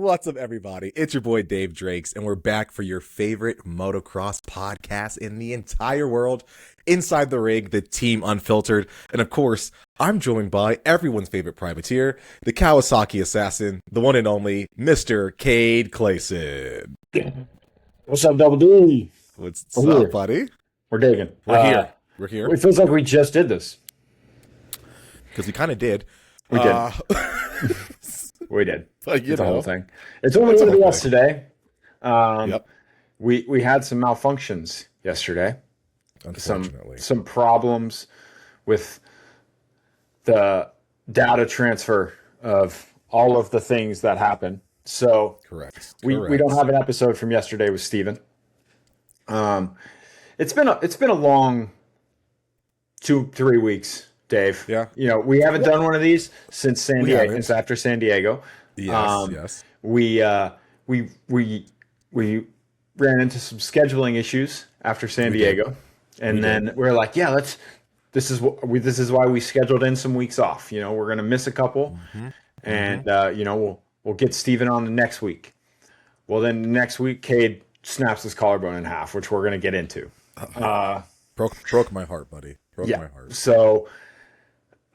What's up, everybody? It's your boy Dave Drakes, and we're back for your favorite motocross podcast in the entire world, Inside the Rig, the Team Unfiltered. And of course, I'm joined by everyone's favorite privateer, the Kawasaki assassin, the one and only Mr. Cade Clason. What's up, Double D? What's We're up, here. buddy? We're digging. We're here. We're here It feels like we just did this. because we kind of did. We did. We did. But, It's a whole thing. It's only going to be us today. Yep. We had some malfunctions yesterday. Unfortunately. Some problems with the data transfer of all of the things that happen. So Correct. we don't have an episode from yesterday with Steven. It's been a long 2-3 weeks, Dave. Yeah. You know, we haven't done one of these since San Diego. haven't. Since after San Diego. Yes. We ran into some scheduling issues after San Diego, and then we're like, yeah, this is why we scheduled in some weeks off. You know, we're gonna miss a couple, and you know, we'll get Steven on the next week. Well, then next week, Cade snaps his collarbone in half, which we're gonna get into. Broke my heart, buddy. Broke Yeah. my heart. So,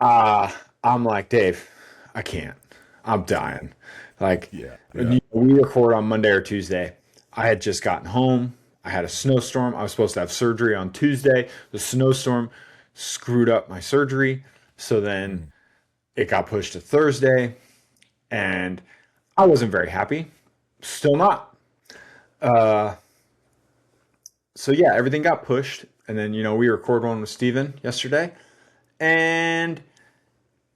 I'm like, Dave, I can't. I'm dying. Like, we record on Monday or Tuesday. I had just gotten home. I had a snowstorm. I was supposed to have surgery on Tuesday. The snowstorm screwed up my surgery. So then it got pushed to Thursday. And I wasn't very happy. Still not. So yeah, everything got pushed. And then, you know, we recorded one with Steven yesterday. And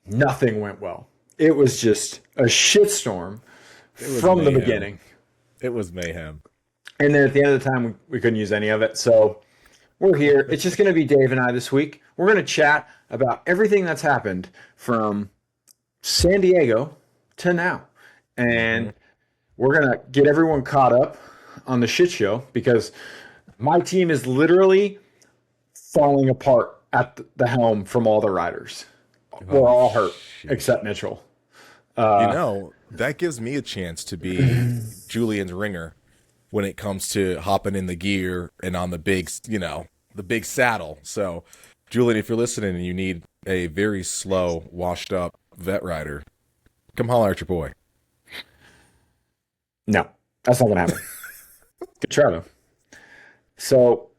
nothing went well. It was just a shitstorm from the beginning. It was mayhem. And then at the end of the time, we couldn't use any of it. So we're here. It's just going to be Dave and I this week. We're going to chat about everything that's happened from San Diego to now. And we're going to get everyone caught up on the shit show because my team is literally falling apart at the helm from all the riders. We're all hurt except Mitchell. You know, that gives me a chance to be Julian's ringer when it comes to hopping in the gear and on the big, you know, the big saddle. So, Julian, if you're listening and you need a very slow, washed up vet rider, come holler at your boy. No, that's not going to happen. Good try, though. So,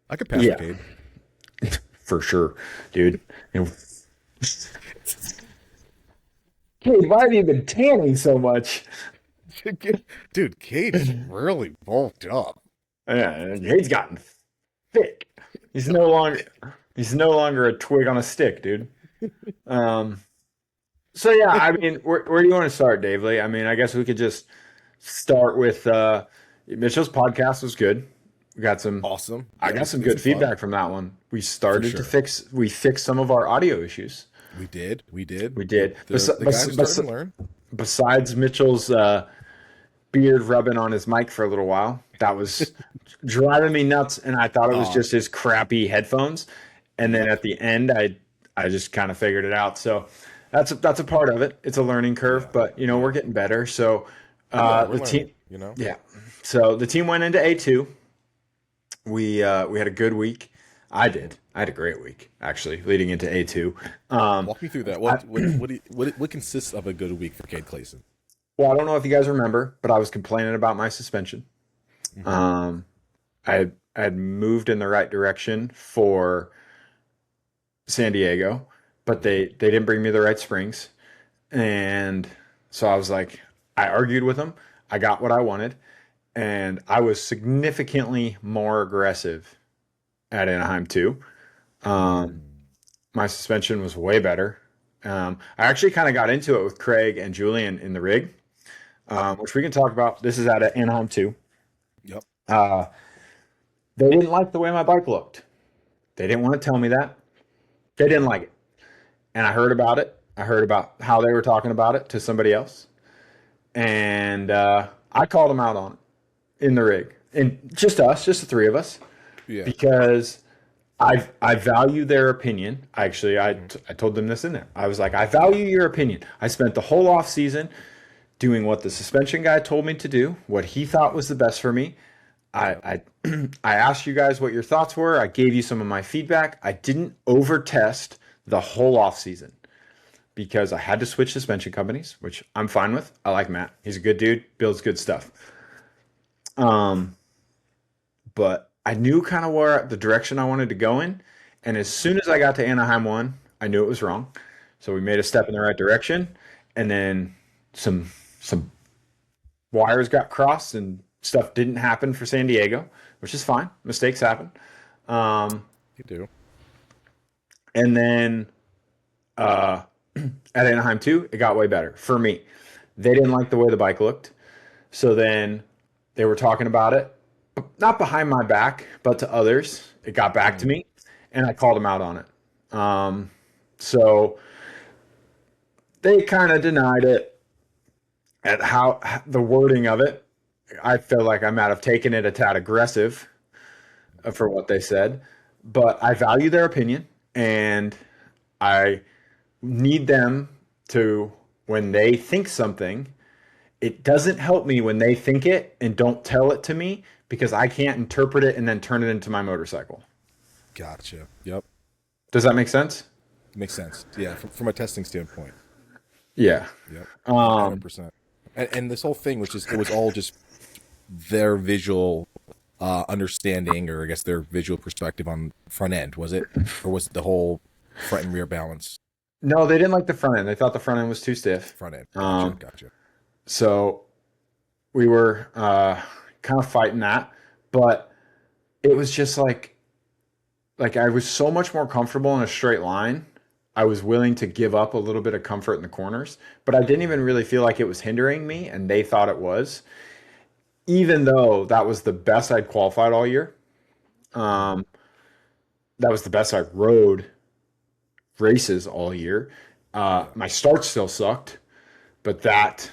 I could pass the Cade. For sure, dude. You know, Cade, why have you been tanning so much? Dude, Cade is really bulked up. Yeah, Cade's gotten thick. He's no longer a twig on a stick, dude. So yeah, I mean, where do you want to start, Dave Lee? I mean, I guess we could just start with Mitchell's podcast was good. We got some awesome. I got some good feedback from that one. We started to fix some of our audio issues. We did. The guys are starting to learn. Besides Mitchell's beard rubbing on his mic for a little while, that was driving me nuts, and I thought it was just his crappy headphones. And then at the end, I just kind of figured it out. So that's a part of it. It's a learning curve, but you know we're getting better. So the team, you know, So the team went into A2. We had a good week. I had a great week, actually, leading into A2. Walk me through that. What consists of a good week for Cade Clason? Well, I don't know if you guys remember, but I was complaining about my suspension. I had moved in the right direction for San Diego, but they didn't bring me the right springs. And so I was like, I argued with them. I got what I wanted. And I was significantly more aggressive at Anaheim 2. My suspension was way better. I actually kind of got into it with Craig and Julian in the rig, which we can talk about. This is at Anaheim 2. Yep. They didn't like the way my bike looked. They didn't want to tell me that. They didn't like it. And I heard about it. I heard about how they were talking about it to somebody else. And I called them out on it in the rig. And just the three of us. Yeah. Because I value their opinion. Actually, I told them this in there. I was like, I value your opinion. I spent the whole off season doing what the suspension guy told me to do, what he thought was the best for me. I I asked you guys what your thoughts were. I gave you some of my feedback. I didn't over test the whole off season because I had to switch suspension companies, which I'm fine with. I like Matt. He's a good dude, builds good stuff. But I knew kind of where the direction I wanted to go in. And as soon as I got to Anaheim 1, I knew it was wrong. So we made a step in the right direction. And then some wires got crossed and stuff didn't happen for San Diego, which is fine. Mistakes happen. You do. And then at Anaheim 2, it got way better for me. They didn't like the way the bike looked. So then they were talking about it, not behind my back, but to others. It got back to me, and I called them out on it. So they kind of denied it at how the wording of it. I feel like I might have taken it a tad aggressive for what they said, but I value their opinion, and I need them to, when they think something, it doesn't help me when they think it and don't tell it to me because I can't interpret it and then turn it into my motorcycle. Gotcha. Yep. Does that make sense? Makes sense. Yeah, from a testing standpoint. Yeah. Yep. 100%. And this whole thing, it was all just their visual understanding, or I guess their visual perspective on front end, was it? Or was it the whole front and rear balance? No, they didn't like the front end. They thought the front end was too stiff. Front end. Gotcha. So we were kind of fighting that, but it was just like I was so much more comfortable in a straight line. I was willing to give up a little bit of comfort in the corners, but I didn't even really feel like it was hindering me, and they thought it was, even though that was the best I'd qualified all year. That was the best I rode races all year. My starts still sucked, but that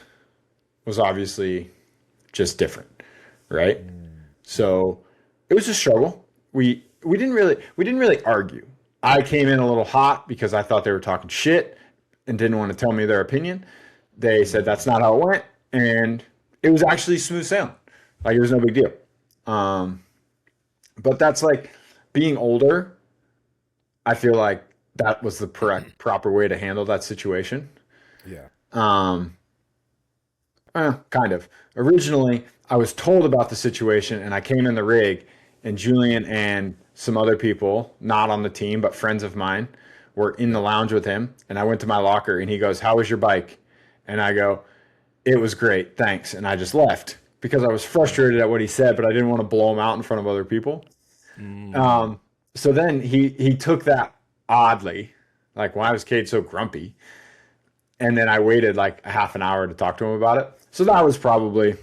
was obviously just different, right? So it was a struggle. We didn't really argue. I came in a little hot because I thought they were talking shit and didn't want to tell me their opinion. They said that's not how it went, and it was actually smooth sailing. Like, it was no big deal. But that's like being older. I feel like that was the proper way to handle that situation. Yeah. Kind of. Originally, I was told about the situation, and I came in the rig, and Julian and some other people, not on the team, but friends of mine, were in the lounge with him. And I went to my locker, and he goes, "How was your bike?" And I go, "It was great, thanks." And I just left because I was frustrated at what he said, but I didn't want to blow him out in front of other people. So then he took that oddly, like, why was Cade so grumpy? And then I waited like a half an hour to talk to him about it. So that was probably,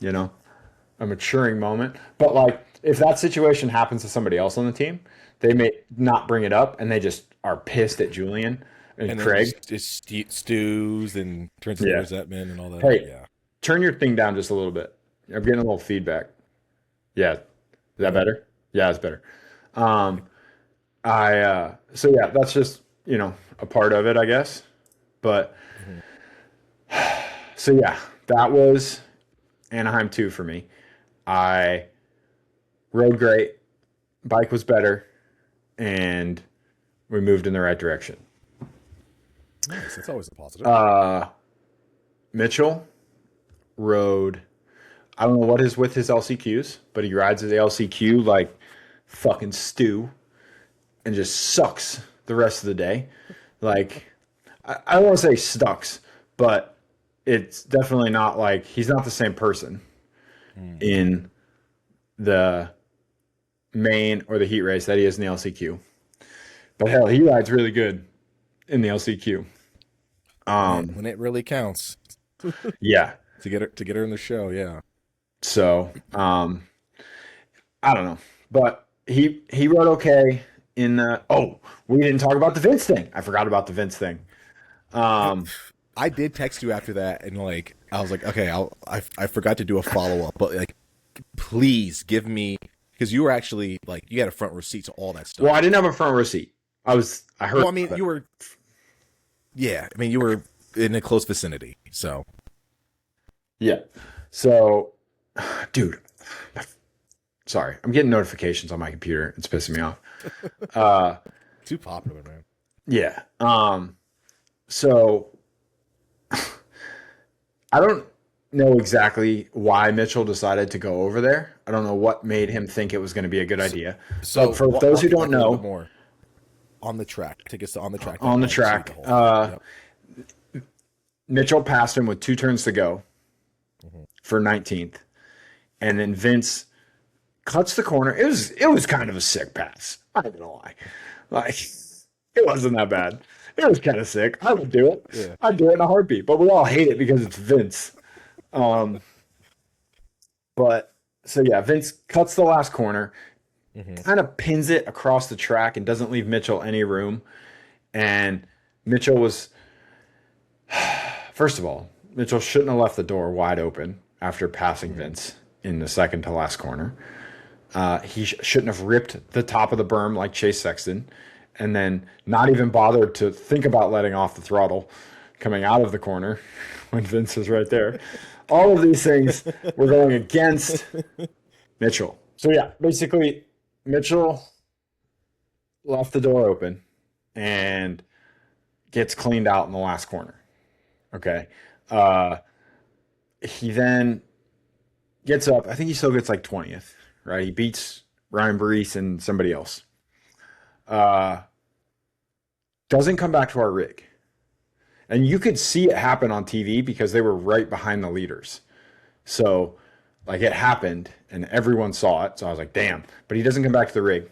a maturing moment. But like, if that situation happens to somebody else on the team, they may not bring it up, and they just are pissed at Julian and Craig. Just stews and turns into resentment and all that. Hey, turn your thing down just a little bit. I'm getting a little feedback. Yeah. Is that better? Yeah, it's better. So yeah, that's just, a part of it, I guess. But so yeah, that was Anaheim 2 for me. I rode great, bike was better, and we moved in the right direction. Nice. That's always a positive. Mitchell rode, I don't know what is with his LCQs, but he rides his LCQ like fucking stew and just sucks the rest of the day. Like, I don't want to say sucks, but it's definitely not like, he's not the same person in the main or the heat race that he is in the LCQ. But hell, he rides really good in the LCQ. When it really counts. Yeah. To get her in the show, yeah. So, I don't know. But he rode okay in the, we didn't talk about the Vince thing. I forgot about the Vince thing. I did text you after that, and like, I was like, okay, I forgot to do a follow-up, but like, please give me, because you were actually like, you had a front row seat to all that stuff. Well, I didn't have a front row seat. I heard. Well, I mean, you were in a close vicinity, so. Yeah. So, dude, sorry, I'm getting notifications on my computer. It's pissing me off. Uh, Too popular, man. yeah. So I don't know exactly why Mitchell decided to go over there. I don't know what made him think it was going to be a good So, idea. But so for those who walk me don't back a little bit know, more on the track. Take us to on the track on the night to the track, whole thing. Yep. Mitchell passed him with 2 turns to go Hmm. for 19th, and then Vince cuts the corner. It was kind of a sick pass. I don't know why. Like it wasn't that bad. It was kind of sick. I would do it. Yeah. I'd do it in a heartbeat. But we all hate it because it's Vince. Um, but so yeah, Vince cuts the last corner, Hmm. kind of pins it across the track and doesn't leave Mitchell any room. And Mitchell was, first of all, Mitchell shouldn't have left the door wide open after passing Vince in the second to last corner. He shouldn't have ripped the top of the berm like Chase Sexton and then not even bothered to think about letting off the throttle coming out of the corner when Vince was right there. All of these things were going against Mitchell. So, yeah, basically, Mitchell left the door open and gets cleaned out in the last corner. Okay. Uh, he then gets up. I think he still gets like 20th, right? He beats Ryan Baris and somebody else. Uh, doesn't come back to our rig. And you could see it happen on TV because they were right behind the leaders. So, like, it happened and everyone saw it. So I was like, damn. But he doesn't come back to the rig.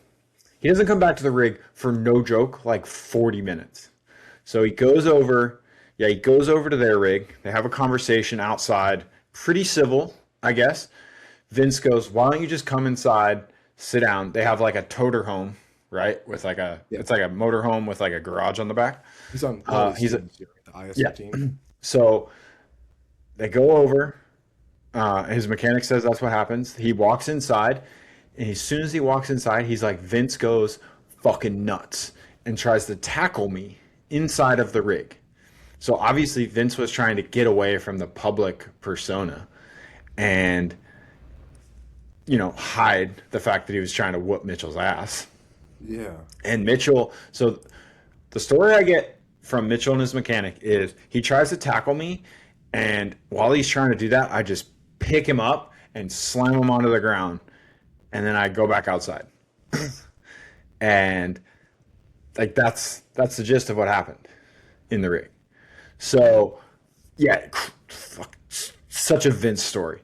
He doesn't come back to the rig for no joke, like 40 minutes. So he goes over, yeah, he goes over to their rig. They have a conversation outside, pretty civil, I guess. Vince goes, why don't you just come inside, sit down? They have like a toter home, right? With like Yeah. it's like a motor home with like a garage on the back. He's on He's a, the ISO yeah. team. So they go over. His mechanic says that's what happens. He walks inside, and as soon as he walks inside, he's like, Vince goes fucking nuts and tries to tackle me inside of the rig. So obviously, Vince was trying to get away from the public persona and, hide the fact that he was trying to whoop Mitchell's ass. Yeah. And Mitchell, so the story I get from Mitchell and his mechanic is he tries to tackle me, and while he's trying to do that, I just pick him up and slam him onto the ground, and then I go back outside. And like that's the gist of what happened in the rig. So yeah, fuck, such a Vince story.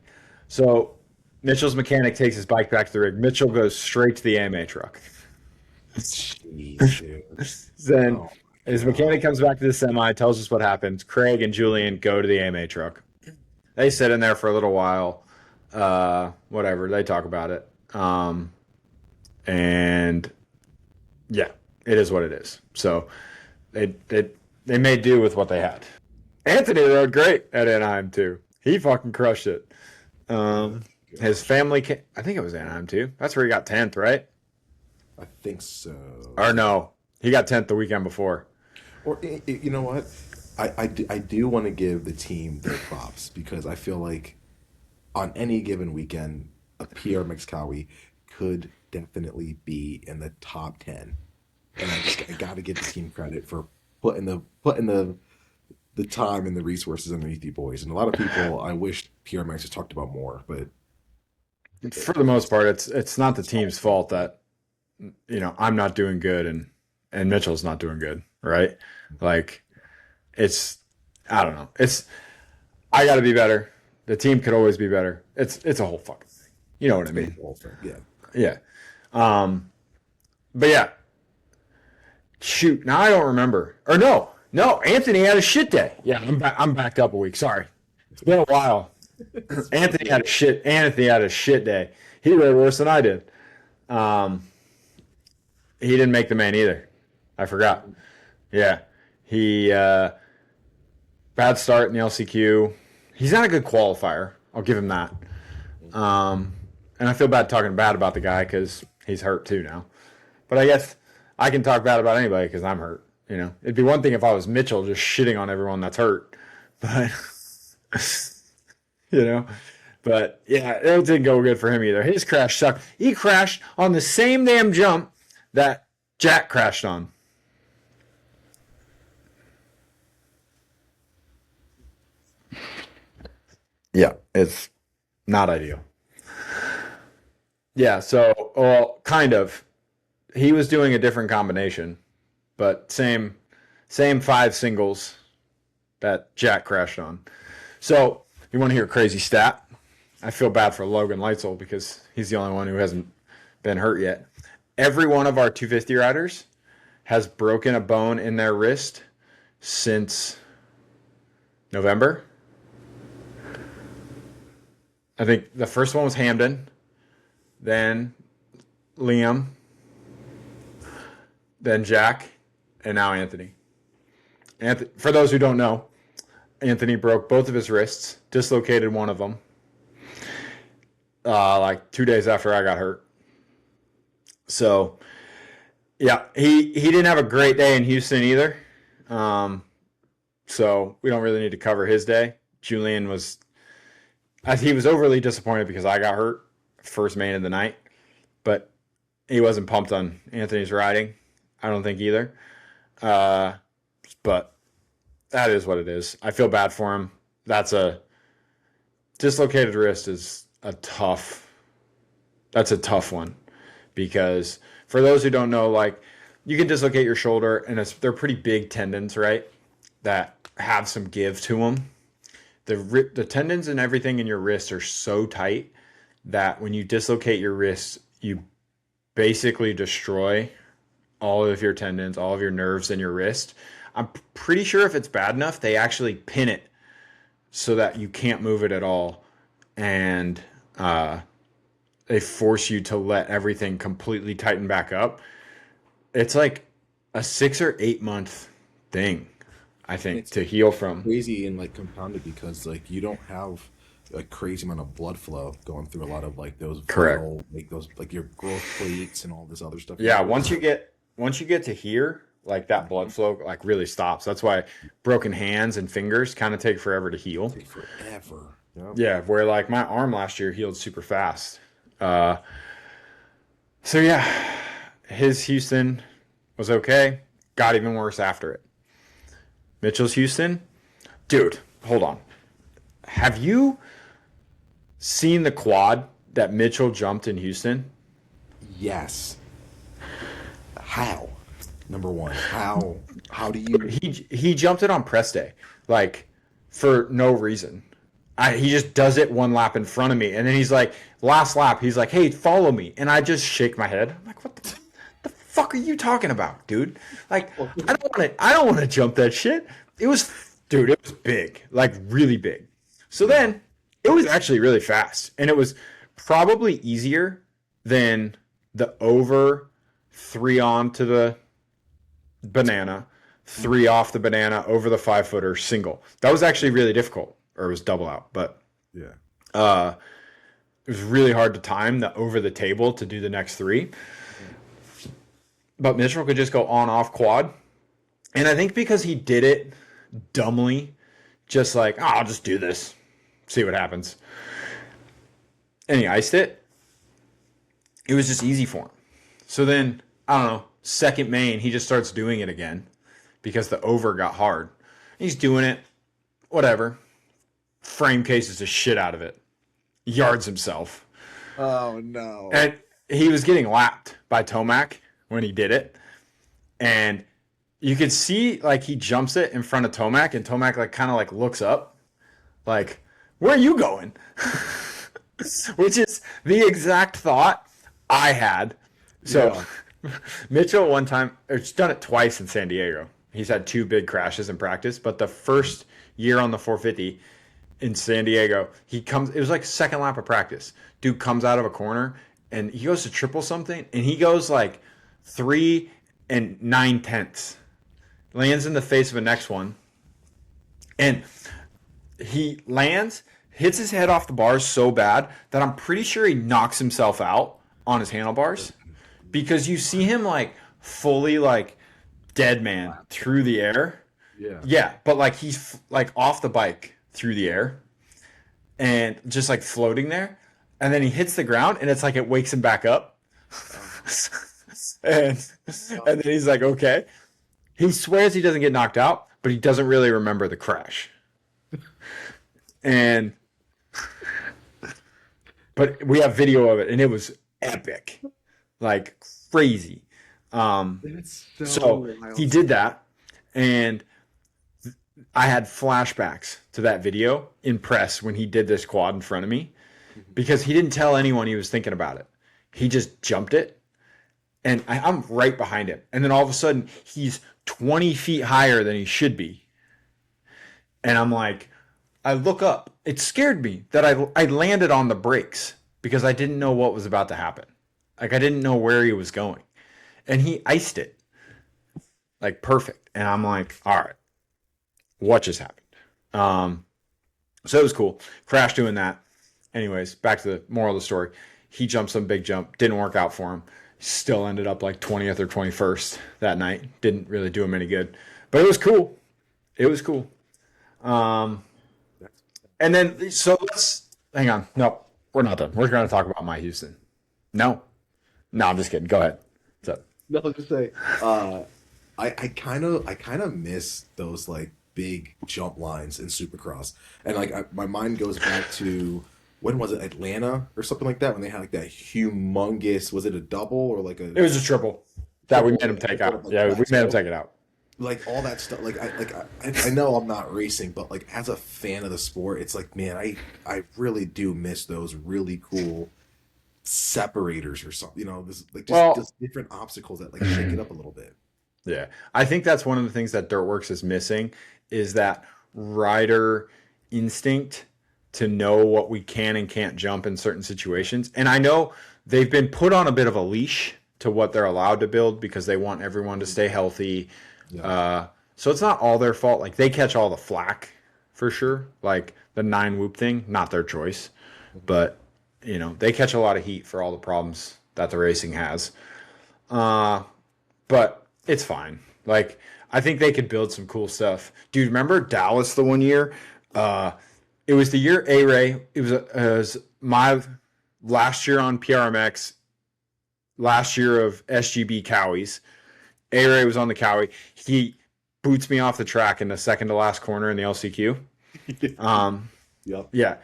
So Mitchell's mechanic takes his bike back to the rig. Mitchell goes straight to the AMA truck. Jeez, dude. Then Oh his my God. mechanic comes back to the semi, tells us what happens. Craig and Julian go to the AMA truck. They sit in there for a little while. Whatever. They talk about it. And yeah, it is what it is. So they made do with what they had. Anthony rode great at Anaheim too. He fucking crushed it. His family, I think it was Anaheim too. That's where he got 10th, right? I think so. Or no, he got 10th the weekend before. Or you know what? I do want to give the team their props because I feel like on any given weekend, a PRMX Cowie could definitely be in the top 10. And I got to give the team credit for putting the time and the resources underneath you boys. And a lot of people, I wish PRMX has talked about more, but For the most part, it's not the team's fault that I'm not doing good and Mitchell's not doing good, right? Like it's I don't know. I got to be better. The team could always be better. It's a whole fucking thing. You know what I mean? yeah. Yeah. But yeah. Shoot, now I don't remember. Or no, Anthony had a shit day. Yeah, I'm backed up a week. Sorry, it's been a while. Anthony had a shit day. He rode worse than I did. He didn't make the main either. I forgot. Yeah, he bad start in the LCQ. He's not a good qualifier. I'll give him that. And I feel bad talking bad about the guy because he's hurt too now. But I guess I can talk bad about anybody because I'm hurt. It'd be one thing if I was Mitchell just shitting on everyone that's hurt, but you know. But yeah, it didn't go good for him either. His crash sucked. He crashed on the same damn jump that Jack crashed on. Yeah, it's not ideal. Yeah, so well, kind of. He was doing a different combination, but same five singles that Jack crashed on. So you want to hear a crazy stat? I feel bad for Logan Leitzel because he's the only one who hasn't been hurt yet. Every one of our 250 riders has broken a bone in their wrist since November. I think the first one was Hamden, then Liam, then Jack, and now Anthony. For those who don't know, Anthony broke both of his wrists, dislocated one of them, like 2 days after I got hurt. So, yeah, he didn't have a great day in Houston either. So we don't really need to cover his day. Julian he was overly disappointed because I got hurt first main of the night, but he wasn't pumped on Anthony's riding. I don't think either. But that is what it is. I feel bad for him. That's a dislocated wrist is that's a tough one because for those who don't know, like you can dislocate your shoulder and they're pretty big tendons, right? That have some give to them. The tendons and everything in your wrist are so tight that when you dislocate your wrist, you basically destroy all of your tendons, all of your nerves in your wrist. I'm pretty sure if it's bad enough, they actually pin it so that you can't move it at all. And they force you to let everything completely tighten back up. It's like a 6 or 8 month thing, I think, to heal from. Crazy and like compounded because like you don't have a crazy amount of blood flow going through a lot of like those Correct. those like your growth plates and all this other stuff. Yeah, once you get to here, like that blood flow like really stops. That's why broken hands and fingers kind of take forever to heal. Take forever. Yep. Yeah, where like my arm last year healed super fast. So yeah, his Houston was okay. Got even worse after it. Mitchell's Houston, dude, hold on. Have you seen the quad that Mitchell jumped in Houston? Yes. How? Number one, how do you? He jumped it on press day, like for no reason. He just does it one lap in front of me, and then he's like, last lap, he's like, "Hey, follow me," and I just shake my head. I'm like, "What the fuck are you talking about, dude? Like, I don't want to jump that shit." It was big, like really big. So then it was actually really fast, and it was probably easier than the over 3 on to the banana, 3 off the banana over the 5-footer single. That was actually really difficult, or it was double out, but Yeah. it was really hard to time the over the table to do the next 3. But Mitchell could just go on off quad. And I think because he did it dumbly, just like, oh, I'll just do this, see what happens. And he iced it. It was just easy for him. So then, I don't know, second main, he just starts doing it again because the over got hard. He's doing it, whatever. Frame cases the shit out of it. Yards himself. Oh no. And he was getting lapped by Tomac when he did it. And you could see like he jumps it in front of Tomac, and Tomac like kind of like looks up like, where are you going? Which is the exact thought I had. So yeah. Mitchell one time, he's done it twice in San Diego. He's had 2 big crashes in practice, but the first year on the 450 in San Diego, it was like second lap of practice. Dude comes out of a corner and he goes to triple something, and he goes like 3 9/10. Lands in the face of the next one. And he lands, hits his head off the bars so bad that I'm pretty sure he knocks himself out on his handlebars, because you see him like fully like dead man through the air. Yeah. Yeah, but like he's like off the bike through the air. and just like floating there. And then he hits the ground and it's like it wakes him back up. and then he's like, okay. He swears he doesn't get knocked out, but he doesn't really remember the crash. But we have video of it, and it was epic, like crazy. It's So wild. he did that, and I had flashbacks to that video in press when he did this quad in front of me, because he didn't tell anyone he was thinking about it. He just jumped it, and I'm right behind him. And then all of a sudden, he's 20 feet higher than he should be. And I'm like, I look up. It scared me that I landed on the brakes because I didn't know what was about to happen. Like, I didn't know where he was going. And he iced it. Like, perfect. And I'm like, all right, what just happened? So it was cool. Crashed doing that. Anyways, back to the moral of the story. He jumped some big jump. Didn't work out for him. Still ended up like 20th or 21st that night. Didn't really do him any good. But it was cool. It was cool. And then, so let's, hang on. No, we're not done. We're going to talk about my Houston. No, I'm just kidding. Go ahead. What's up? No, just say, I kind of miss those like big jump lines in Supercross, and like my mind goes back to when was it, Atlanta or something like that, when they had like that humongous, was it a double or like a? It was a triple that we made him take out. Yeah, we made him take it out. Like all that stuff. I know I'm not racing, but like as a fan of the sport, it's like, man, I really do miss those really cool separators or something. You know, this like just different obstacles that like shake it up a little bit. Yeah, I think that's one of the things that Dirtworks is missing, is that rider instinct to know what we can and can't jump in certain situations. And I know they've been put on a bit of a leash to what they're allowed to build because they want everyone to stay healthy. Yeah. So it's not all their fault. Like, they catch all the flack for sure. Like the 9 whoop thing, not their choice, but you know, they catch a lot of heat for all the problems that the racing has. But it's fine. Like, I think they could build some cool stuff. Dude, remember Dallas the one year? It was the year A-Ray. It was my last year on PRMX, last year of SGB Cowies. A-Ray was on the Cowie. He boots me off the track in the second to last corner in the LCQ. Yep. Yeah.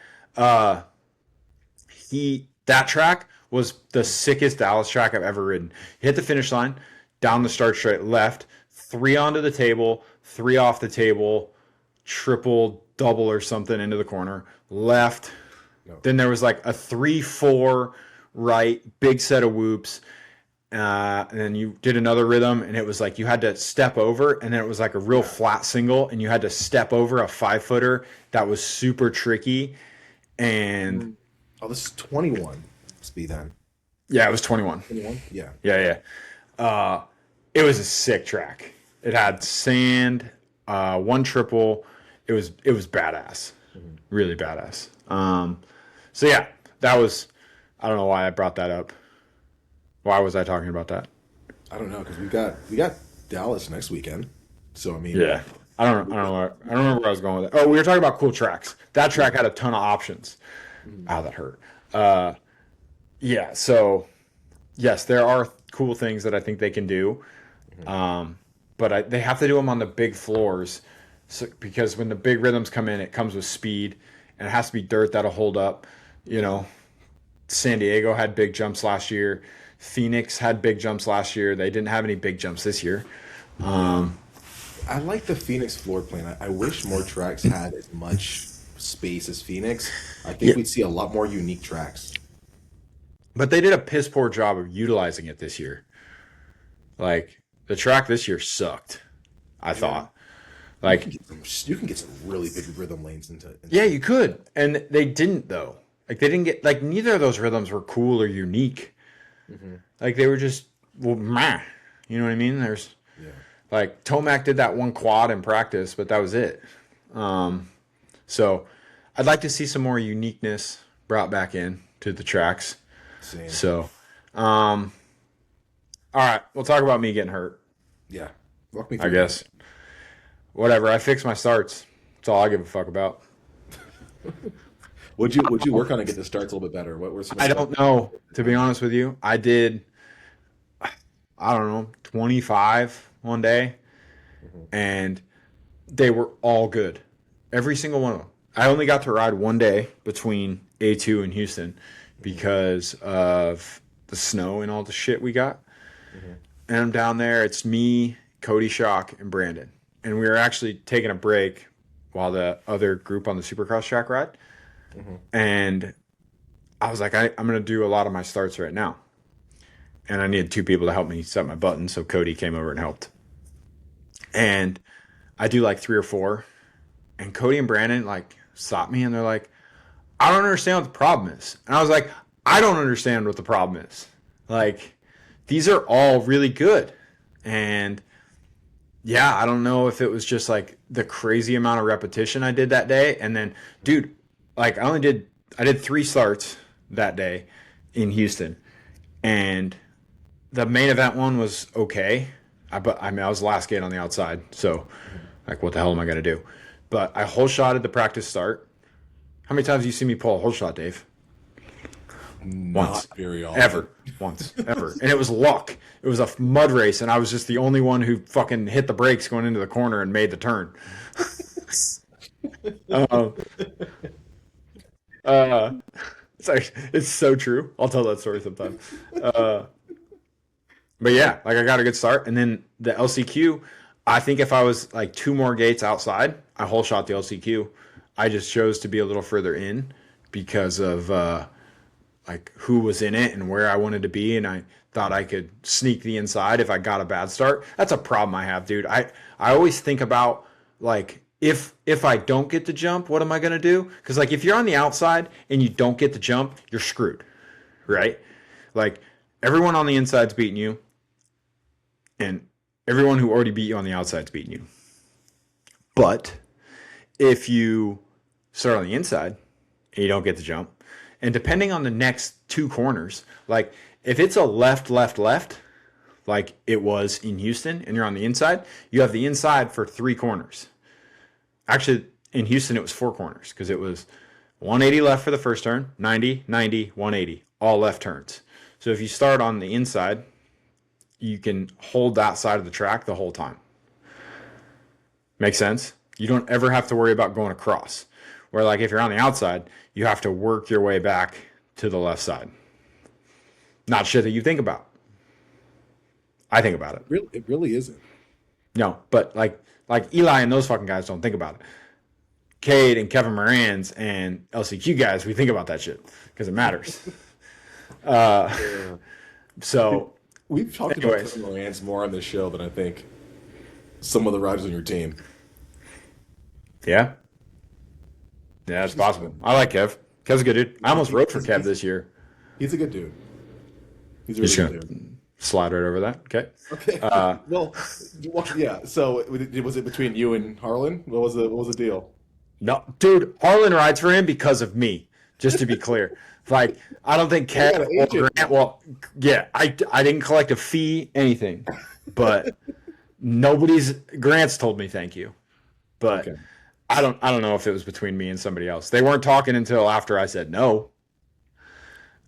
That track was the sickest Dallas track I've ever ridden. He hit the finish line, down the start straight, left, 3 onto the table, 3 off the table, triple, double or something into the corner, left. No. Then there was like a 3-4 right, big set of whoops. And then you did another rhythm, and it was like you had to step over, and then it was like a real flat single, and you had to step over a 5-footer that was super tricky. And this is 21 speed then. Yeah, it was 21. 21? Yeah. Yeah. It was a sick track. It had sand, 1 triple. It was badass. Mm-hmm. Really badass. So yeah, that was, I don't know why I brought that up. Why was I talking about that? I don't know, because we got Dallas next weekend. So I mean, yeah, I don't remember where I was going with it. Oh, we were talking about cool tracks. That track had a ton of options. Oh, that hurt. Yeah. So yes, there are cool things that I think they can do, but they have to do them on the big floors, because when the big rhythms come in, it comes with speed, and it has to be dirt that'll hold up. You know, San Diego had big jumps last year. Phoenix had big jumps last year. They didn't have any big jumps this year. I like the Phoenix floor plan. I wish more tracks had as much space as Phoenix. I think we'd see a lot more unique tracks. But they did a piss poor job of utilizing it this year. Like, the track this year sucked, I thought. Like, you can get some really big rhythm lanes into yeah, you could. And they didn't, though. Like, they didn't get, like, neither of those rhythms were cool or unique. Mm-hmm. Like, they were just, well, meh. You know what I mean? Like, Tomac did that one quad in practice, but that was it. So I'd like to see some more uniqueness brought back in to the tracks. Same. So, all right, we'll talk about me getting hurt. Yeah. Walk me through I guess. Whatever. I fixed my starts. That's all I give a fuck about. Would you work on to get the starts a little bit better? What were some of I the don't know, to be honest with you. I did, I don't know, 25 one day, Mhm. and they were all good. Every single one of them. I only got to ride one day between A2 and Houston because of the snow and all the shit we got. Mhm. And I'm down there. It's me, Cody Shock, and Brandon. And we were actually taking a break while the other group on the Supercross track ride. Mhm. And I was like, I'm going to do a lot of my starts right now. And I needed two people to help me set my buttons. So Cody came over and helped. And I do like three or four. And Cody and Brandon like stopped me and they're like, I don't understand what the problem is. And I was like, I don't understand what the problem is. Like, these are all really good. And yeah, I don't know if it was just like the crazy amount of repetition I did that day. And then, dude, like I did three starts that day in Houston. And the main event one was okay. But I mean, I was the last gate on the outside. So, like, what the hell am I going to do? But I whole shotted the practice start. How many times have you seen me pull a whole shot, Dave? Once. Not very often. Ever. Once. Ever. And it was luck. It was a mud race, and I was just the only one who fucking hit the brakes going into the corner and made the turn. um, uh, it's so true. I'll tell that story sometime. But yeah, like I got a good start. And then the LCQ, I think if I was like two more gates outside, I whole shot the LCQ. I just chose to be a little further in because of like who was in it and where I wanted to be, and I thought I could sneak the inside if I got a bad start. That's a problem I have, dude. I always think about like if I don't get the jump, what am I gonna do? Because like if you're on the outside and you don't get the jump, you're screwed, right? Like everyone on the inside's beating you, and everyone who already beat you on the outside's beating you. But if you start on the inside and you don't get the jump, and depending on the next two corners, like if it's a left, left, left, like it was in Houston, and you're on the inside, you have the inside for three corners. Actually, in Houston, it was four corners because it was 180 left for the first turn, 90, 90, 180, all left turns. So if you start on the inside, you can hold that side of the track the whole time. Make sense? You don't ever have to worry about going across. Where like if you're on the outside, you have to work your way back to the left side. Not shit that you think about. I think about it. It really isn't. No, but like Eli and those fucking guys don't think about it. Cade and Kevin Moran's and LCQ guys, we think about that shit because it matters. Yeah. So We've talked about Kevin Moran's more on this show than I think some of the riders on your team. yeah, it's possible. I like Kev. Kev's a good dude. I almost wrote for Kev this year. He's a good dude. He's a Just really gonna good dude. slide right over that. Okay. Okay. Well, yeah. So was it between you and Harlan? What was the deal? No, dude, Harlan rides for him because of me. Just to be clear, like I don't think got Kev an or agent. Grant. Well, yeah, I didn't collect a fee, anything, but Grant's told me thank you, but Okay. I don't know if it was between me and somebody else. They weren't talking until after I said no.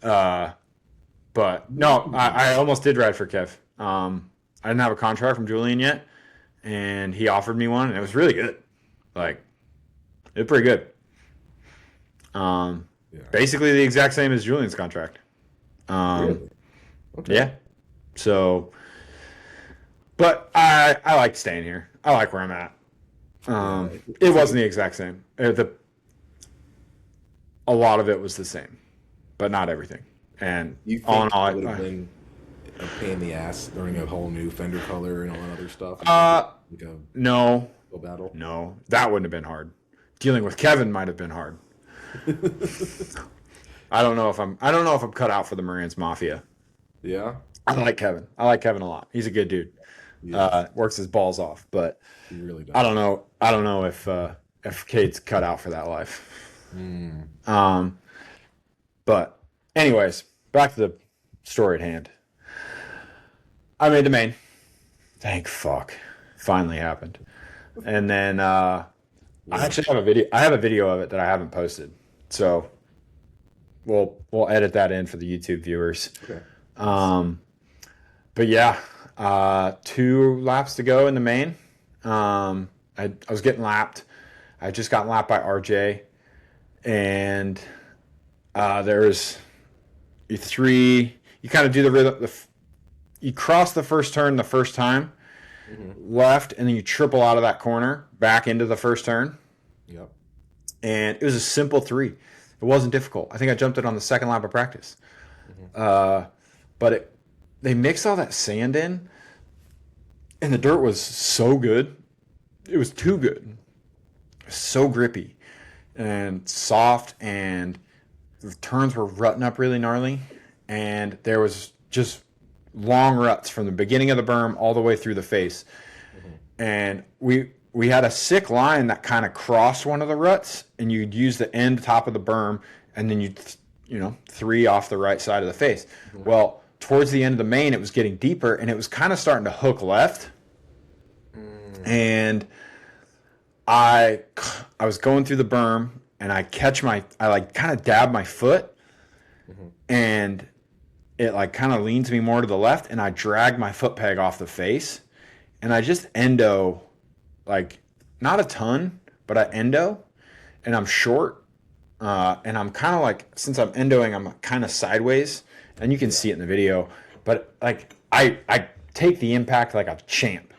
But no, I almost did ride for Kev. I didn't have a contract from Julian yet, and he offered me one, and it was really good. Like, it was pretty good. Yeah. Basically the exact same as Julian's contract. Really? Okay. Yeah. So, but I like staying here. I like where I'm at. It wasn't the exact same. A lot of it was the same, but not everything. And You all in think all, it would have been a pain in the ass learning a whole new fender color and all that other stuff? Like no, a battle. no, that wouldn't have been hard. Dealing with Kevin might have been hard. I don't know if I'm cut out for the Marines Mafia. Yeah. I like Kevin. I like Kevin a lot. He's a good dude. Yeah. Works his balls off, but He really does. I don't know. I don't know if Cade's cut out for that life. But anyways, back to the story at hand. I made the main. Thank fuck. Finally happened. And then I actually have a video. I have a video of it that I haven't posted. So we'll edit that in for the YouTube viewers. Okay. But yeah, 2 laps to go in the main. I was getting lapped. I just got lapped by RJ, and there was 3. You kind of do the rhythm. You cross the first turn the first time, left, and then you triple out of that corner back into the first turn. Yep. And it was a simple 3. It wasn't difficult. I think I jumped it on the second lap of practice. But they mixed all that sand in, and the dirt was so good. It was too good. So grippy and soft, and the turns were rutting up really gnarly, and there was just long ruts from the beginning of the berm all the way through the face. And we had a sick line that kind of crossed one of the ruts, and you'd use the end top of the berm, and then you'd 3 off the right side of the face. Well, towards the end of the main, it was getting deeper, and it was kind of starting to hook left. And I was going through the berm, and I like kind of dab my foot, and it like kind of leans me more to the left, and I drag my foot peg off the face, and I just endo, like not a ton, but I endo, and I'm short, and I'm kind of like, since I'm endoing, I'm kind of sideways, and you can see it in the video, but like I take the impact like a champ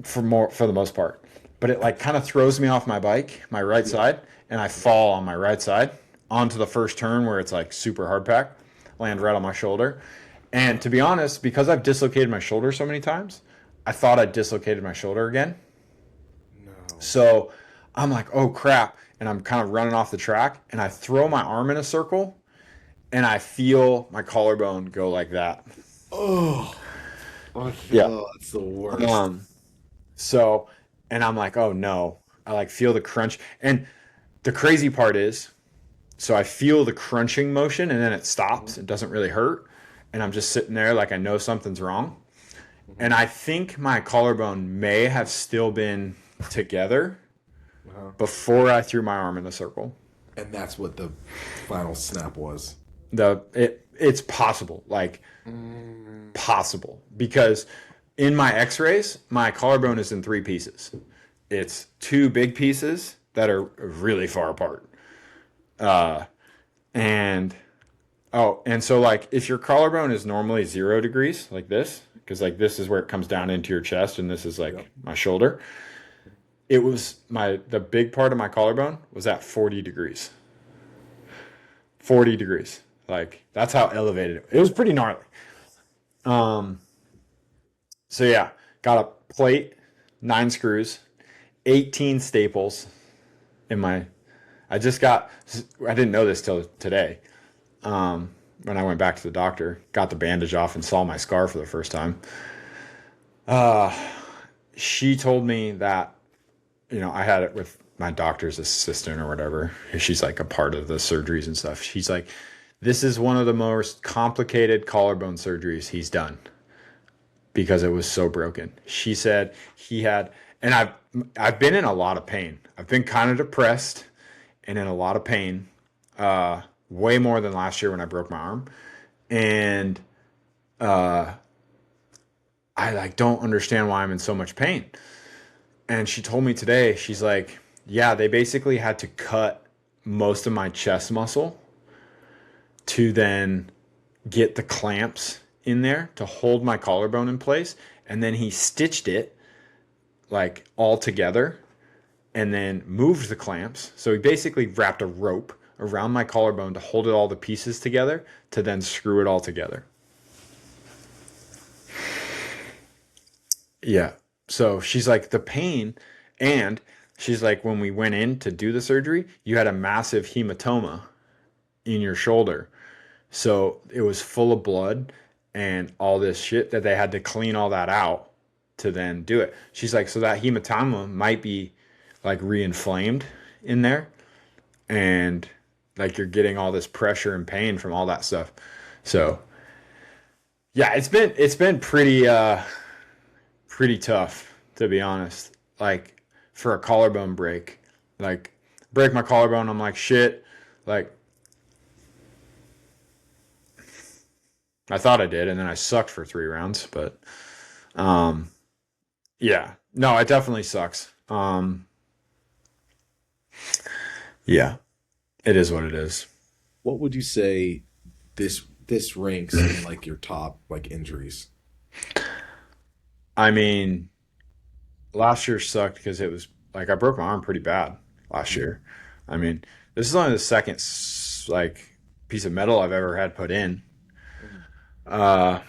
for the most part, but it like kind of throws me off my bike, my right side, and I fall on my right side onto the first turn where it's like super hard pack, land right on my shoulder. And to be honest, because I've dislocated my shoulder so many times, I thought I dislocated my shoulder again. No. So I'm like, oh crap. And I'm kind of running off the track, and I throw my arm in a circle, and I feel my collarbone go like that. Oh. Yeah. That's the worst. So, and I'm like, oh no. I like feel the crunch. And the crazy part is, so I feel the crunching motion, and then it stops. It doesn't really hurt. And I'm just sitting there like I know something's wrong. And I think my collarbone may have still been together before I threw my arm in the circle. And that's what the final snap was. It's possible, like possible, because in my x-rays, my collarbone is in 3 pieces. It's 2 big pieces that are really far apart. And so like if your collarbone is normally 0 degrees like this, because like this is where it comes down into your chest, and this is like my shoulder. It was the big part of my collarbone was at 40 degrees. 40 degrees. Like that's how elevated it was pretty gnarly. So yeah, got a plate, 9 screws, 18 staples in my, I didn't know this till today. When I went back to the doctor, got the bandage off and saw my scar for the first time. She told me that, I had it with my doctor's assistant or whatever. She's like a part of the surgeries and stuff. She's like, this is one of the most complicated collarbone surgeries he's done because it was so broken. She said he had, and I've been in a lot of pain. I've been kind of depressed and in a lot of pain, way more than last year when I broke my arm. And I like don't understand why I'm in so much pain. And she told me today, she's like, yeah, they basically had to cut most of my chest muscle to then get the clamps in there to hold my collarbone in place. And then he stitched it like all together and then moved the clamps. So he basically wrapped a rope around my collarbone to hold all the pieces together to then screw it all together. Yeah. So she's like, the pain, and she's like, when we went in to do the surgery, you had a massive hematoma in your shoulder. So it was full of blood and all this shit that they had to clean all that out to then do it. She's like, so that hematoma might be like re-inflamed in there, and like you're getting all this pressure and pain from all that stuff. So yeah, it's been pretty tough, to be honest. Like for a collarbone break, like break my collarbone, I'm like shit. Like I thought I did, and then I sucked for 3 rounds. But yeah, no, it definitely sucks. Yeah, it is what it is. What would you say this ranks in like your top like injuries? I mean, last year sucked because it was like I broke my arm pretty bad last Mhm. year. I mean, this is only the second like piece of metal I've ever had put in. Mhm. Uh,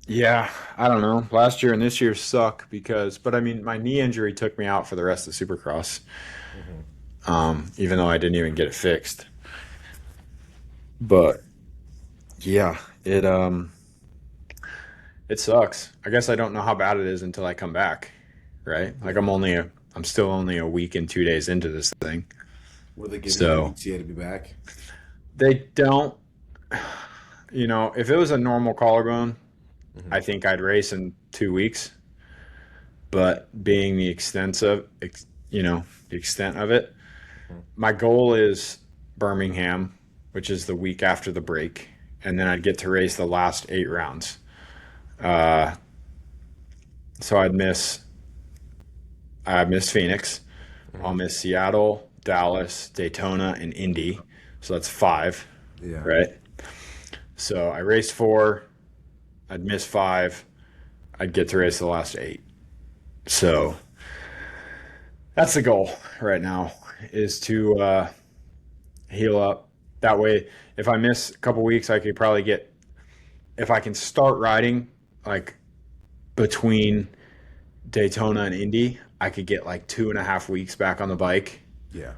yeah, I don't know. Last year and this year suck because, but I mean, my knee injury took me out for the rest of Supercross. Mhm. Even though I didn't even get it fixed. But yeah, it sucks. I guess I don't know how bad it is until I come back, right? Like Yeah. I'm still only a week and 2 days into this thing. Were they giving you So ETA to be back? they don't, if it was a normal collarbone, I Hmm. think I'd race in 2 weeks. But being the extent of it, Hmm. my goal is Birmingham, which is the week after the break, and then I'd get to race the last 8 rounds. Uh, so I miss Phoenix, I'll Hmm. miss Seattle, Dallas, Daytona, and Indy. So that's five, Yeah. right? So I raced four, I'd miss five, I'd get to race the last eight. So that's the goal right now is to heal up. That way, if I miss a couple weeks, I could probably get if I can start riding like between Daytona and Indy, I could get like 2.5 weeks back on the bike Yeah.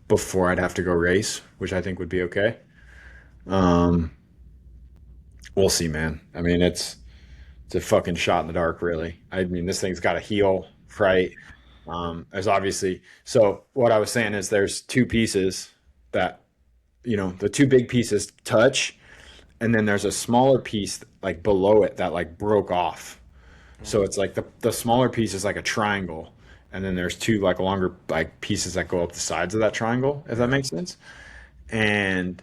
before I'd have to go race, which I think would be okay. Um, we'll see, man. I mean, it's a fucking shot in the dark, really. I mean, this thing's got to heal, right? There's obviously so what I was saying is there's two pieces that the two big pieces touch, and then there's a smaller piece like below it that like broke off. So Hmm. it's like the smaller piece is like a triangle, and then there's two like longer like pieces that go up the sides of that triangle, if that Yeah. makes sense. And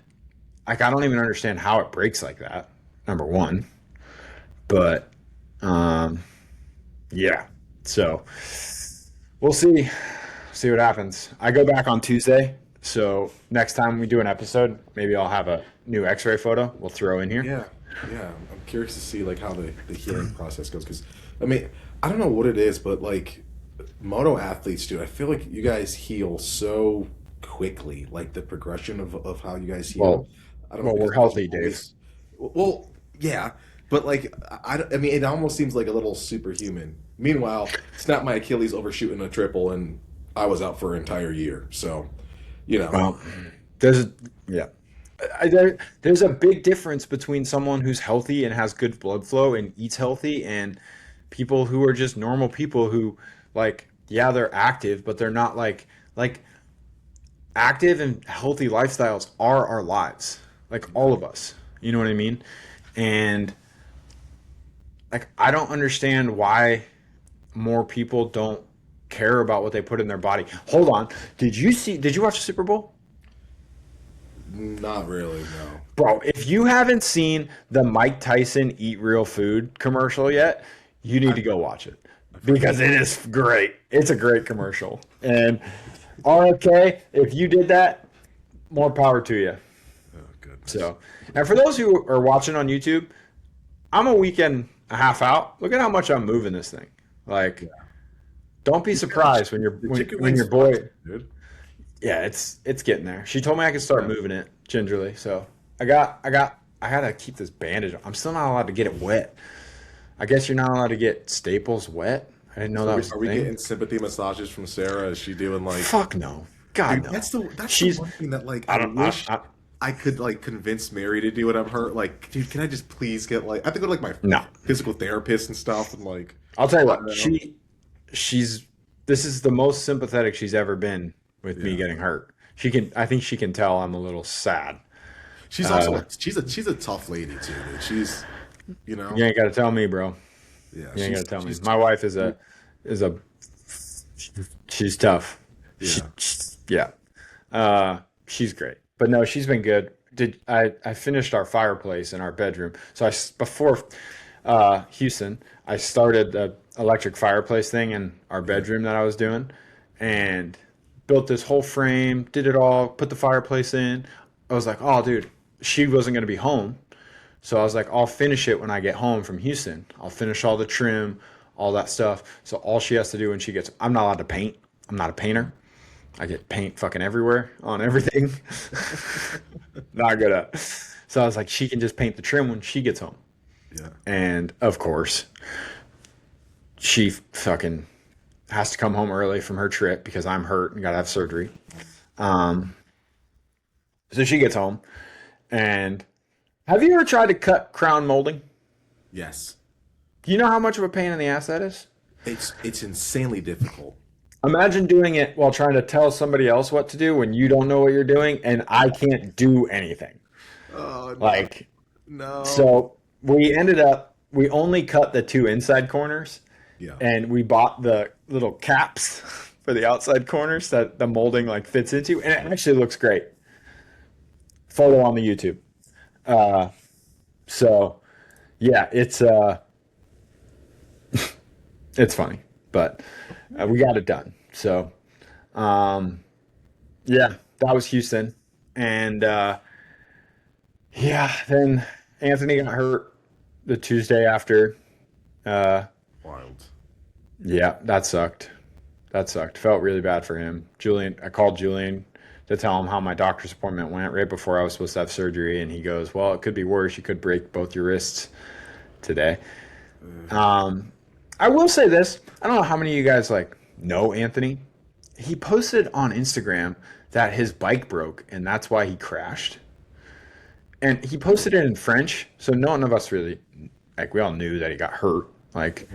like I don't even understand how it breaks like that. Number one, but um, yeah. So we'll see what happens. I go back on Tuesday, so next time we do an episode, maybe I'll have a new X-ray photo we'll throw in here. Yeah. Yeah. I'm curious to see like how the healing process goes because I mean I don't know what it is, but like moto athletes, dude, I feel like you guys heal so quickly. Like the progression of how you guys heal. Well, I don't know well, because we're you guys healthy, Dave. always. Well, yeah, but like I mean, it almost seems like a little superhuman. Meanwhile, snapped my Achilles overshooting a triple, and I was out for an entire year. So, you know, Well, there's yeah. There's a big difference between someone who's healthy and has good blood flow and eats healthy and people who are just normal people who like yeah they're active but they're not like active and healthy lifestyles are our lives like yeah, all of us, you know what I mean? And like I don't understand why more people don't care about what they put in their body. Hold on, did you watch the Super Bowl? not really. No. Bro, if you haven't seen the Mike Tyson Eat Real Food commercial yet, you need I've to go watch it I've heard because about it it. is great. It's a great commercial. And RFK, if you did that, more power to you. Oh goodness. So, and for those who are watching on YouTube, I'm a weekend a half out. Look at how much I'm moving this thing. Like, Yeah. don't be You got surprised when the when chicken when wings your flex, boy. dude. Yeah, it's getting there. She told me I could start Yeah. moving it gingerly. So I gotta keep this bandage on. I'm still not allowed to get it wet. I guess you're not allowed to get staples wet. I didn't know So that was a are we thing. getting sympathy massages from Sarah? Is she doing like, Fuck no. God dude? no. That's the She's one thing that like I I don't wish I I could like convince Mary to do what I'm hurt. Like, dude, can I just please get like I have to go to like my no. physical therapist and stuff and like I'll tell you I what. don't know. She's this is the most sympathetic she's ever been with me Yeah. getting hurt. I think she can tell I'm a little sad. She's also Uh, like she's a tough lady too, dude. She's you know, you ain't got to tell me, bro. yeah, You ain't got to tell me. she's My tough. wife is a she's tough. Yeah. Yeah. She's great. But no, she's been good. I finished our fireplace in our bedroom. So before Houston, I started the electric fireplace thing in our Yeah. bedroom that I was doing, and built this whole frame, did it all, put the fireplace in. I was like, oh, dude, she wasn't going to be home. So I was like, I'll finish it when I get home from Houston. I'll finish all the trim, all that stuff. So all she has to do when she gets, I'm not allowed to paint. I'm not a painter. I get paint fucking everywhere on everything. Not good at. So I was like, she can just paint the trim when she gets home. Yeah. And of course, she fucking has to come home early from her trip because I'm hurt and gotta have surgery. Um, so she gets home. And have you ever tried to cut crown molding? Yes. Do you know how much of a pain in the ass that is? It's insanely difficult. Imagine doing it while trying to tell somebody else what to do when you don't know what you're doing and I can't do anything. Oh no. Like, No. so we only cut the two inside corners Yeah. and we bought the little caps for the outside corners that the molding like fits into, and it actually looks great. Photo on the YouTube. Uh, so yeah, it's funny, but we got it done. So um, yeah, that was Houston, and yeah, then Anthony got hurt the Tuesday after. Uh, Wild. yeah, that sucked. That sucked. Felt really bad for him. Julian, I called Julian to tell him how my doctor's appointment went right before I was supposed to have surgery, and he goes, "Well, it could be worse. You could break both your wrists today." Um, I will say this. I don't know how many of you guys like know Anthony. He posted on Instagram that his bike broke and that's why he crashed. And he posted it in French, so none of us really like we all knew that he got hurt. Like,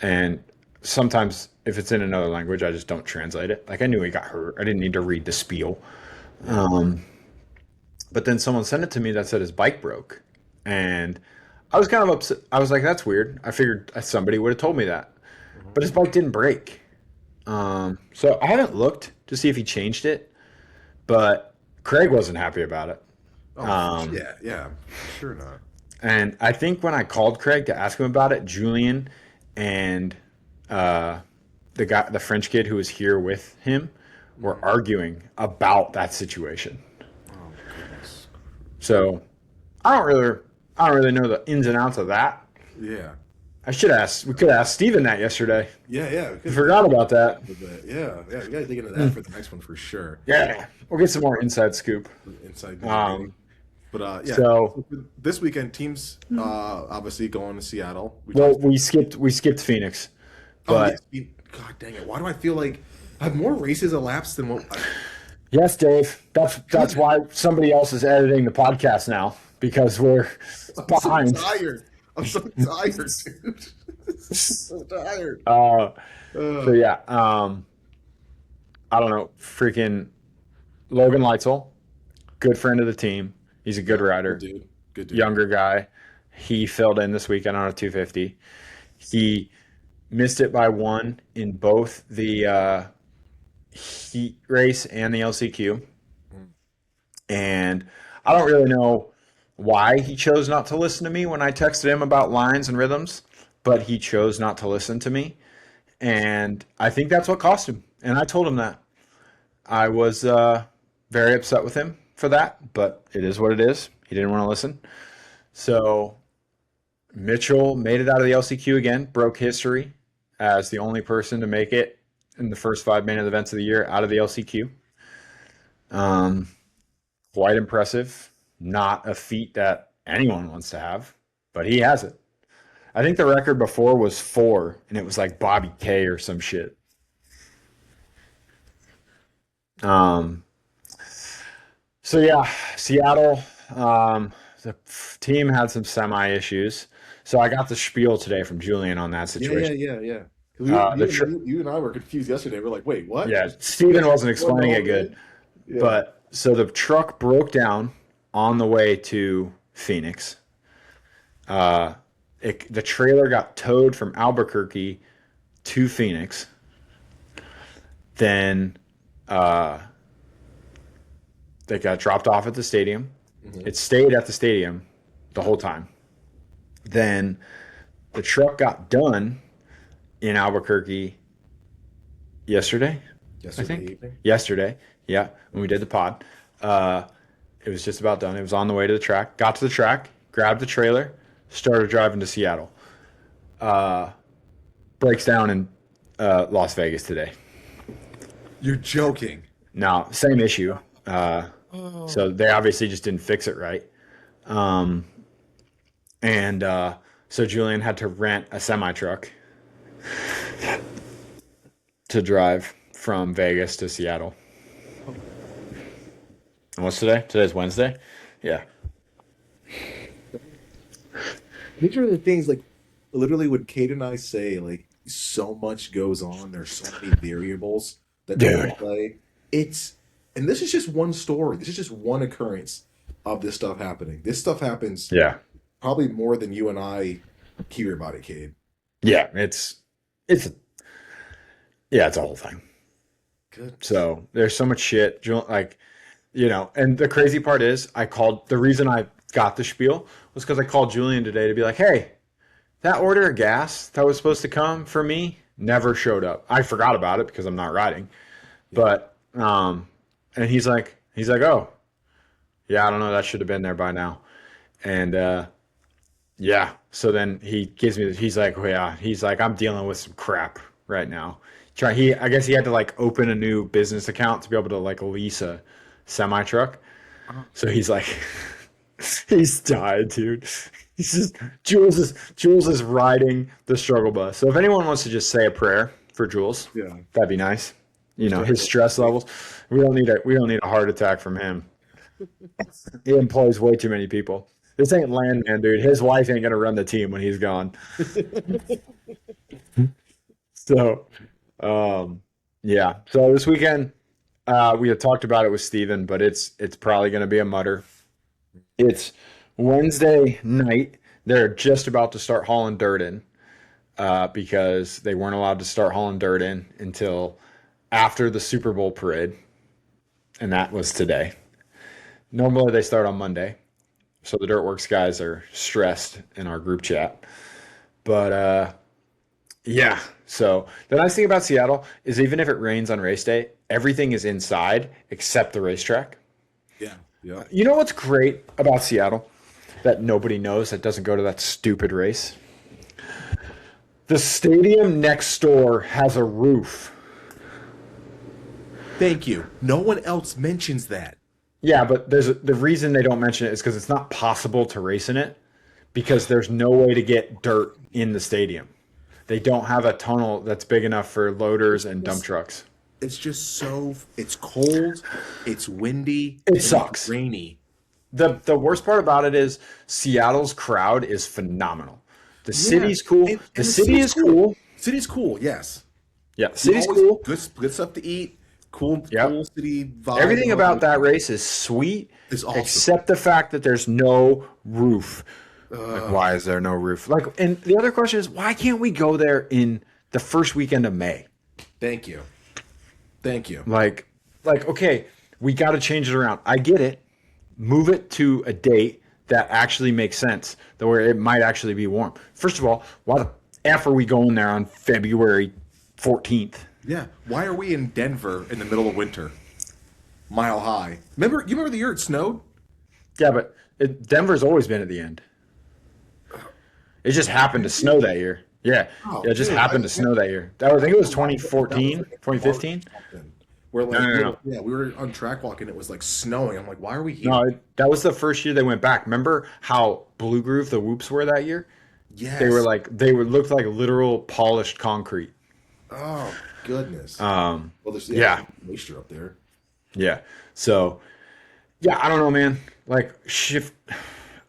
and sometimes if it's in another language, I just don't translate it. Like I knew he got hurt. I didn't need to read the spiel. Um, but then someone sent it to me that said his bike broke, and I was kind of upset. I was like, "That's weird." I figured somebody would have told me that, but his bike didn't break. So I haven't looked to see if he changed it, but Craig wasn't happy about it. Oh, Um, yeah, yeah. Sure not. and I think when I called Craig to ask him about it, Julian and uh, the French kid who was here with him, were arguing about that situation. Oh goodness. So I don't really, I don't really know the ins and outs of that. Yeah. I should ask. We could ask Steven that yesterday. Yeah, yeah. We I could forgot about that. yeah, yeah. We gotta dig into that for the next one for sure. Yeah, we'll get some more inside scoop. Inside nitty gritty. Um, But yeah. so So for this weekend, teams obviously going to Seattle. We well, talked. we skipped Phoenix, Oh yes. but God dang it! Why do I feel like I have more races elapsed than what? yes, Dave. That's why somebody else is editing the podcast now because we're I'm so behind. tired. I'm so tired, dude. So tired. So yeah, I don't know. Freaking Logan Leitzel, good friend of the team. He's a good Yeah, good rider, dude. Good dude. younger guy. He filled in this weekend on a 250. He missed it by one in both the heat race and the LCQ. And I don't really know why he chose not to listen to me when I texted him about lines and rhythms, but he chose not to listen to me. And I think that's what cost him. And I told him that. I was very upset with him for that, but it is what it is. He didn't want to listen. So Mitchell made it out of the LCQ again, broke history as the only person to make it in the first 5 main events of the year out of the LCQ. Um, quite impressive. Not a feat that anyone wants to have, but he has it. I think the record before was 4, and it was like Bobby K or some shit. Um, so yeah, Seattle. The team had some semi issues, so I got the spiel today from Julian on that Yeah, yeah, situation. yeah, yeah. 'Cause The tr you and I were confused yesterday. We're like, wait, what? Yeah, Steven wasn't Going the explaining it whole good, thing? Yeah. but so the truck broke down on the way to Phoenix. Uh, the trailer got towed from Albuquerque to Phoenix. Then uh, they got dropped off at the stadium. Mm-hmm. It stayed at the stadium the whole time. Then the truck got done in Albuquerque yesterday. Yesterday evening. Yesterday, yeah, when we did the pod. It was just about done. It was on the way to the track. Got to the track, grabbed the trailer, started driving to Seattle. Breaks down in Las Vegas today. You're joking. No, same issue. So they obviously just didn't fix it right. So Julian had to rent a semi-truck to drive from Vegas to Seattle. And what's today? Today's Wednesday? Yeah. These are the things, like, literally when Cade and I say, like, so much goes on, there's so many variables that play. And this is just one story. This is just one occurrence of this stuff happening. This stuff happens probably more than you and I hear about it, Cade. Yeah, it's a whole thing. Good. So there's so much shit, like, and the crazy part is the reason I got the spiel was because I called Julian today to be like, hey, that order of gas that was supposed to come for me never showed up. I forgot about it because I'm not riding. But, and he's like, oh, yeah, I don't know. That should have been there by now. And, so then he gives me he's like, oh, yeah, he's like, I'm dealing with some crap right now. I guess he had to like open a new business account to be able to like lease a semi truck. So he's like, he's died, dude. He's just Jules is riding the struggle bus. So if anyone wants to just say a prayer for Jules, that'd be nice. His stress levels. We don't need a heart attack from him. He employs way too many people. This ain't Landman, dude. His wife ain't gonna run the team when he's gone. So, So this weekend, we had talked about it with Steven, but it's probably gonna be a mutter. It's Wednesday night. They're just about to start hauling dirt in, because they weren't allowed to start hauling dirt in until after the Super Bowl parade, and that was today. Normally they start on Monday, so the Dirtworks guys are stressed in our group chat. But so the nice thing about Seattle is even if it rains on race day, everything is inside except the racetrack. Yeah. You know what's great about Seattle that nobody knows that doesn't go to that stupid race? The stadium next door has a roof. Thank you. No one else mentions that. Yeah, but the reason they don't mention it is because it's not possible to race in it because there's no way to get dirt in the stadium. They don't have a tunnel that's big enough for loaders and dump trucks. It's just it's cold, it's windy, it sucks. It's rainy. The worst part about it is Seattle's crowd is phenomenal. The city's cool. The city is cool. City's cool, yes. Yeah, city's cool. Good stuff to eat. Cool city vibe. Everything about that race is sweet. It's awesome. Except the fact that there's no roof. Like, why is there no roof? Like, and the other question is, why can't we go there in the first weekend of May? Thank you. Like, okay, we got to change it around. I get it. Move it to a date that actually makes sense, where it might actually be warm. First of all, why the F are we going there on February 14th? Yeah. Why are we in Denver in the middle of winter? Mile high. You remember the year it snowed? Yeah, but Denver's always been at the end. It just happened to snow that year. Yeah. It just happened to snow that year. I think it was 2014, 2015. Where no. Yeah, we were on track walk and it was like snowing. I'm like, why are we here? No, that was the first year they went back. Remember how Blue Groove the whoops were that year? Yes. They looked like literal polished concrete. Oh goodness. Well, there's moisture up there. Yeah. So, I don't know, man. Like shift.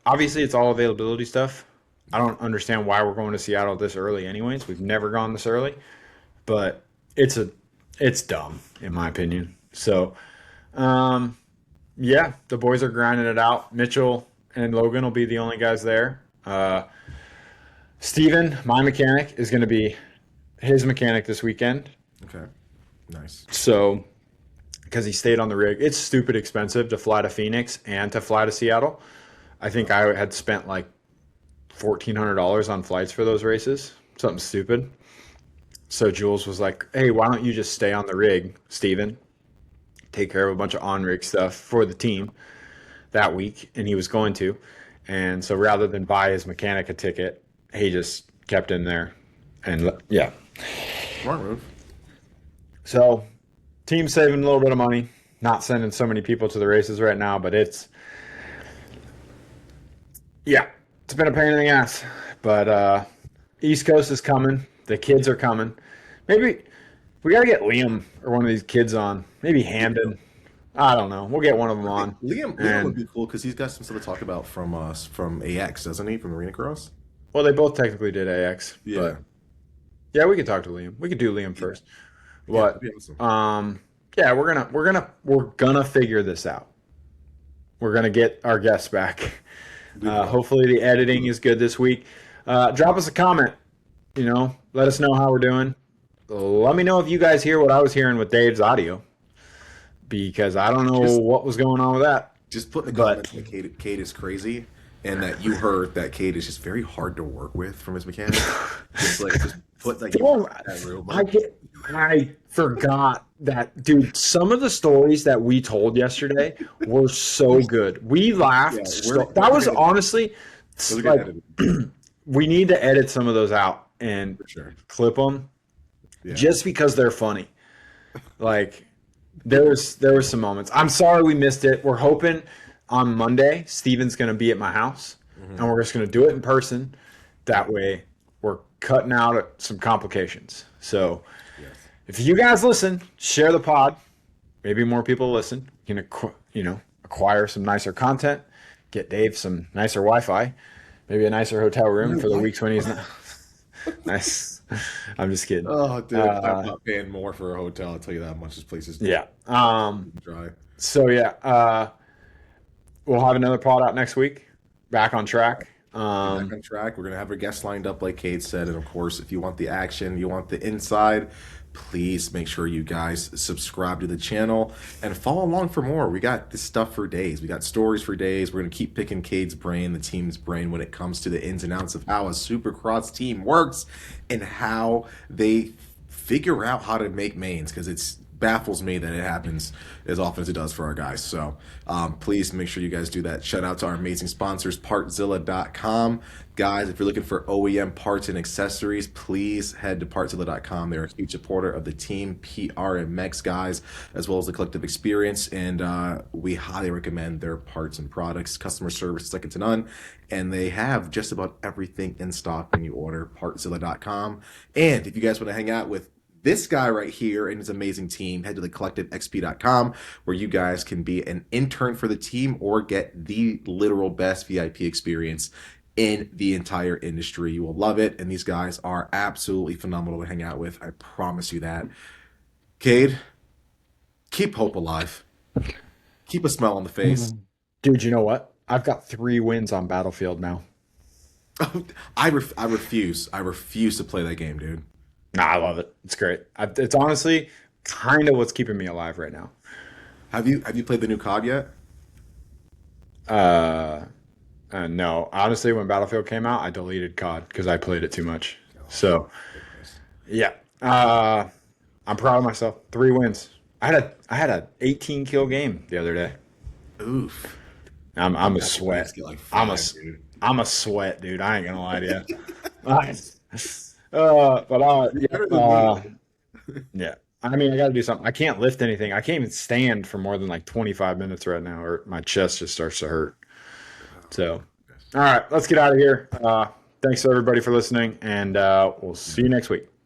Obviously, it's all availability stuff. I don't understand why we're going to Seattle this early, anyways. We've never gone this early, but it's dumb in my opinion. So, the boys are grinding it out. Mitchell and Logan will be the only guys there. Steven, my mechanic, is going to be his mechanic this weekend. Okay. Nice. So because he stayed on the rig. It's stupid expensive to fly to Phoenix and to fly to Seattle. I think I had spent like $1,400 on flights for those races, something stupid. So Jules was like, "Hey, why don't you just stay on the rig, Steven? Take care of a bunch of on-rig stuff for the team that week," and he was going to. And so rather than buy his mechanic a ticket, he just kept in there. And yeah. Smart move. So team saving a little bit of money, not sending so many people to the races right now, but it's been a pain in the ass. But East Coast is coming. The kids are coming. Maybe we got to get Liam or one of these kids on. Maybe Hamden. I don't know. We'll get one of them on. Liam would be cool because he's got some stuff to talk about from AX, doesn't he? From Arena Cross. Well, they both technically did AX. Yeah. But yeah, we could talk to Liam. We could do Liam first. But yeah, we're gonna figure this out. We're gonna get our guests back. Hopefully the editing is good this week. Drop us a comment. Let us know how we're doing. Let me know if you guys hear what I was hearing with Dave's audio, because I don't know what was going on with that. Just put in the comments that Cade is crazy, and that you heard that Cade is just very hard to work with from his mechanic. just put like that real. I forgot that, dude. Some of the stories that we told yesterday were so good. We laughed. That was honestly like, we need to edit some of those out and clip them, just because they're funny. Like there was some moments. I'm sorry we missed it. We're hoping on Monday Steven's going to be at my house, and we're just going to do it in person. That way we're cutting out some complications. So if you guys listen, share the pod. Maybe more people listen. You can acquire some nicer content, get Dave some nicer Wi-Fi, maybe a nicer hotel room for the weeks when he's not. Nice. I'm just kidding. Oh, dude, I'm not paying more for a hotel. I'll tell you that much. This place is dry. So we'll have another pod out next week. Back on track. Back on track. We're gonna have our guests lined up, like Cade said, and of course, if you want the action, you want the inside, please make sure you guys subscribe to the channel and follow along for more. We got this stuff for days. We got stories for days. We're gonna keep picking Cade's brain, the team's brain, when it comes to the ins and outs of how a Supercross team works and how they figure out how to make mains, because it baffles me that it happens as often as it does for our guys. So please make sure you guys do that. Shout out to our amazing sponsors, partzilla.com. Guys, if you're looking for OEM parts and accessories, please head to partzilla.com. They're a huge supporter of the team, PRMX guys, as well as the collective experience, and we highly recommend their parts and products. Customer service is second to none, and they have just about everything in stock when you order partzilla.com. And if you guys want to hang out with this guy right here and his amazing team, head to thecollectivexp.com, where you guys can be an intern for the team or get the literal best VIP experience in the entire industry. You will love it, and these guys are absolutely phenomenal to hang out with. I promise you that. Cade, keep hope alive. Keep a smile on the face. Dude, you know what? I've got 3 wins on Battlefield now. I refuse. I refuse to play that game, dude. Nah, I love it. It's great. It's honestly kind of what's keeping me alive right now. Have you played the new COD yet? No. Honestly, when Battlefield came out, I deleted COD because I played it too much. So, yeah. I'm proud of myself. 3 wins. I had a 18 kill game the other day. Oof. I'm a sweat. I'm a sweat, dude. I ain't gonna lie to you. Yeah. I mean, I got to do something. I can't lift anything. I can't even stand for more than like 25 minutes right now, or my chest just starts to hurt. So, all right, let's get out of here. Thanks to everybody for listening, and we'll see you next week.